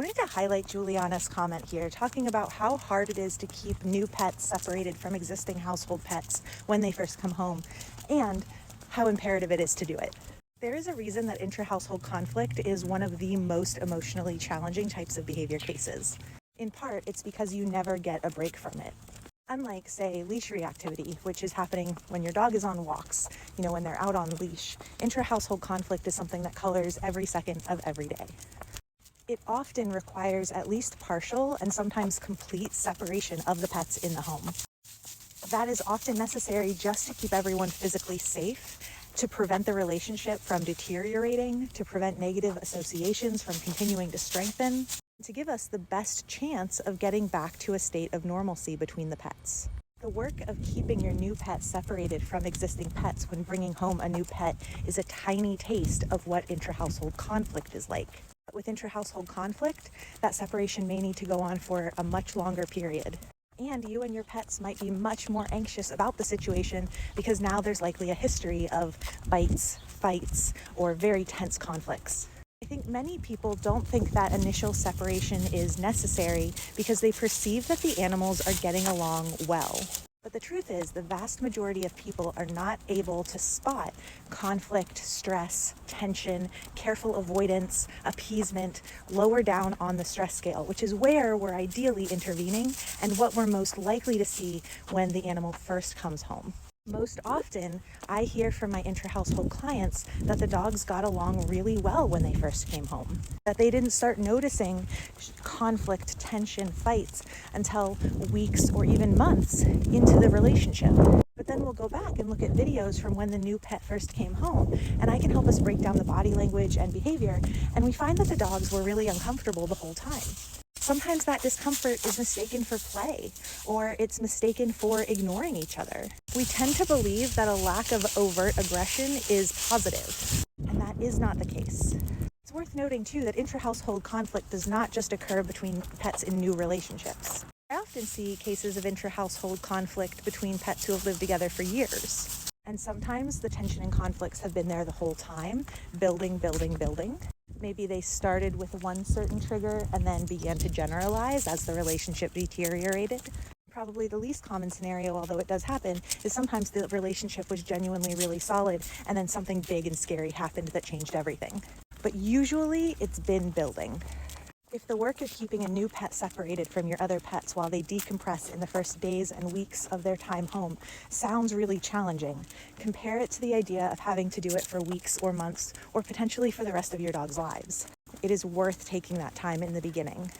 wanted to highlight Juliana's comment here, talking about how hard it is to keep new pets separated from existing household pets when they first come home, and how imperative it is to do it. There is a reason that intra-household conflict is one of the most emotionally challenging types of behavior cases. In part, it's because you never get a break from it. Unlike, say, leash reactivity, which is happening when your dog is on walks, when they're out on leash, intra-household conflict is something that colors every second of every day. It often requires at least partial and sometimes complete separation of the pets in the home. That is often necessary just to keep everyone physically safe, to prevent the relationship from deteriorating, to prevent negative associations from continuing to strengthen, to give us the best chance of getting back to a state of normalcy between the pets. The work of keeping your new pet separated from existing pets when bringing home a new pet is a tiny taste of what intra-household conflict is like. With intra-household conflict, that separation may need to go on for a much longer period. And you and your pets might be much more anxious about the situation because now there's likely a history of bites, fights, or very tense conflicts. I think many people don't think that initial separation is necessary because they perceive that the animals are getting along well. But the truth is, the vast majority of people are not able to spot conflict, stress, tension, careful avoidance, appeasement, lower down on the stress scale, which is where we're ideally intervening and what we're most likely to see when the animal first comes home. Most often, I hear from my intra-household clients that the dogs got along really well when they first came home, that they didn't start noticing conflict, tension, fights until weeks or even months into the relationship. But then we'll go back and look at videos from when the new pet first came home, and I can help us break down the body language and behavior, and we find that the dogs were really uncomfortable the whole time. Sometimes that discomfort is mistaken for play, or it's mistaken for ignoring each other. We tend to believe that a lack of overt aggression is positive, and that is not the case. It's worth noting, too, that intra-household conflict does not just occur between pets in new relationships. I often see cases of intra-household conflict between pets who have lived together for years. And sometimes the tension and conflicts have been there the whole time, building. Maybe they started with one certain trigger and then began to generalize as the relationship deteriorated. Probably the least common scenario, although it does happen, is sometimes the relationship was genuinely really solid and then something big and scary happened that changed everything. But usually it's been building. If the work of keeping a new pet separated from your other pets while they decompress in the first days and weeks of their time home sounds really challenging, compare it to the idea of having to do it for weeks or months or potentially for the rest of your dog's lives. It is worth taking that time in the beginning.